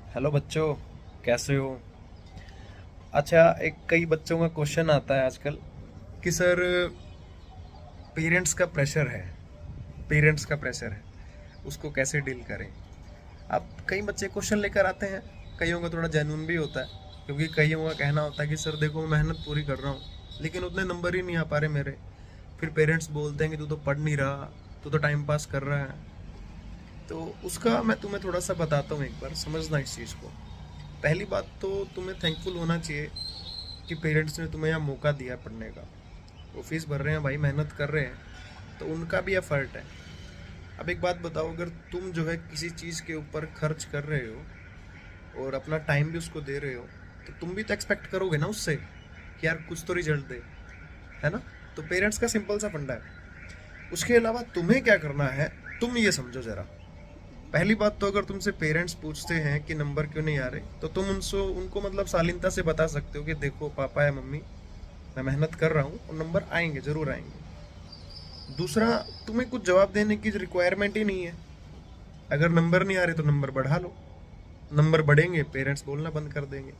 Hello बच्चों, कैसे हो? अच्छा, एक कई बच्चों का क्वेश्चन आता है आजकल कि सर पेरेंट्स का प्रेशर है, उसको कैसे डील करें। अब कई बच्चे क्वेश्चन लेकर आते हैं, कईयों का थोड़ा जेन्युइन भी होता है, क्योंकि कईयों का कहना होता है कि सर देखो मैं मेहनत पूरी कर रहा हूँ लेकिन उतने नंबर ही नहीं आ पा रहे मेरे। फिर पेरेंट्स बोलते हैं कि तू तो पढ़ नहीं रहा, तू तो टाइम पास कर रहा है। तो उसका मैं तुम्हें थोड़ा सा बताता हूँ, एक बार समझना इस चीज़ को। पहली बात तो तुम्हें थैंकफुल होना चाहिए कि पेरेंट्स ने तुम्हें यहाँ मौका दिया है पढ़ने का। वो फीस भर रहे हैं भाई, मेहनत कर रहे हैं, तो उनका भी एफर्ट है। अब एक बात बताओ, अगर तुम जो है किसी चीज़ के ऊपर खर्च कर रहे हो और अपना टाइम भी उसको दे रहे हो, तो तुम भी तो एक्सपेक्ट करोगे ना उससे कि यार कुछ तो रिजल्ट दे, है ना? तो पेरेंट्स का सिंपल सा फंडा है। उसके अलावा तुम्हें क्या करना है, तुम ये समझो ज़रा। पहली बात तो, अगर तुमसे पेरेंट्स पूछते हैं कि नंबर क्यों नहीं आ रहे, तो तुम उनसे उनको मतलब शालीनता से बता सकते हो कि देखो पापा या मम्मी, मैं मेहनत कर रहा हूँ और नंबर आएंगे, ज़रूर आएंगे। दूसरा, तुम्हें कुछ जवाब देने की रिक्वायरमेंट ही नहीं है। अगर नंबर नहीं आ रहे तो नंबर बढ़ा लो, नंबर बढ़ेंगे पेरेंट्स बोलना बंद कर देंगे।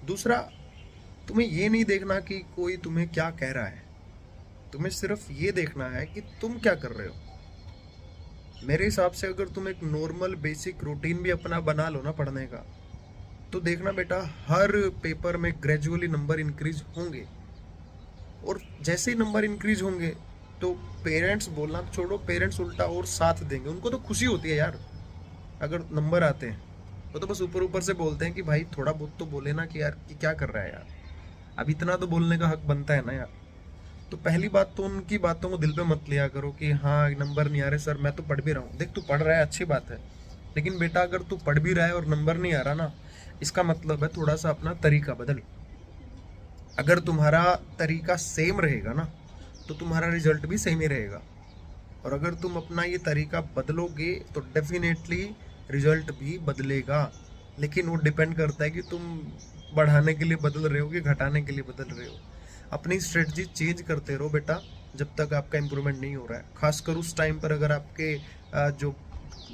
दूसरा, तुम्हें ये नहीं देखना कि कोई तुम्हें क्या कह रहा है, तुम्हें सिर्फ ये देखना है कि तुम क्या कर रहे हो। मेरे हिसाब से अगर तुम एक नॉर्मल बेसिक रूटीन भी अपना बना लो ना पढ़ने का, तो देखना बेटा, हर पेपर में ग्रेजुअली नंबर इंक्रीज होंगे। और जैसे ही नंबर इंक्रीज होंगे तो पेरेंट्स बोलना तो छोड़ो, पेरेंट्स उल्टा और साथ देंगे। उनको तो खुशी होती है यार अगर नंबर आते हैं। वो तो बस ऊपर ऊपर से बोलते हैं कि भाई थोड़ा बहुत तो बोले ना कि यार कि क्या कर रहा है यार, अब इतना तो बोलने का हक बनता है ना यार। तो पहली बात तो, उनकी बातों को दिल पे मत लिया करो कि हाँ नंबर नहीं आ रहे सर, मैं तो पढ़ भी रहा हूँ। देख, तू पढ़ रहा है अच्छी बात है, लेकिन बेटा अगर तू पढ़ भी रहा है और नंबर नहीं आ रहा ना, इसका मतलब है थोड़ा सा अपना तरीका बदल। अगर तुम्हारा तरीका सेम रहेगा ना, तो तुम्हारा रिजल्ट भी सेम ही रहेगा। और अगर तुम अपना ये तरीका बदलोगे तो डेफिनेटली रिजल्ट भी बदलेगा। लेकिन वो डिपेंड करता है कि तुम बढ़ाने के लिए बदल रहे हो कि घटाने के लिए बदल रहे हो। अपनी स्ट्रेटजी चेंज करते रहो बेटा, जब तक आपका इम्प्रूवमेंट नहीं हो रहा है। खासकर उस टाइम पर अगर आपके जो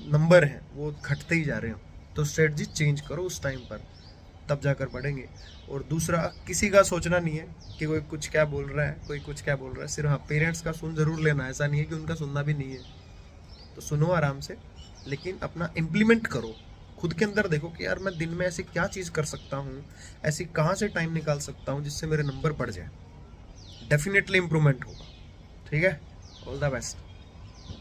नंबर हैं वो घटते ही जा रहे हो, तो स्ट्रेटजी चेंज करो उस टाइम पर, तब जाकर बढ़ेंगे। और दूसरा, किसी का सोचना नहीं है कि कोई कुछ क्या बोल रहा है, कोई कुछ क्या बोल रहा है। सिर्फ हाँ, पेरेंट्स का सुन जरूर लेना, ऐसा नहीं है कि उनका सुनना भी नहीं है। तो सुनो आराम से, लेकिन अपना इम्प्लीमेंट करो। खुद के अंदर देखो कि यार मैं दिन में ऐसी क्या चीज़ कर सकता हूँ, ऐसी कहाँ से टाइम निकाल सकता हूँ जिससे मेरे नंबर बढ़ जाए। डेफिनेटली इम्प्रूवमेंट होगा। ठीक है? All the best.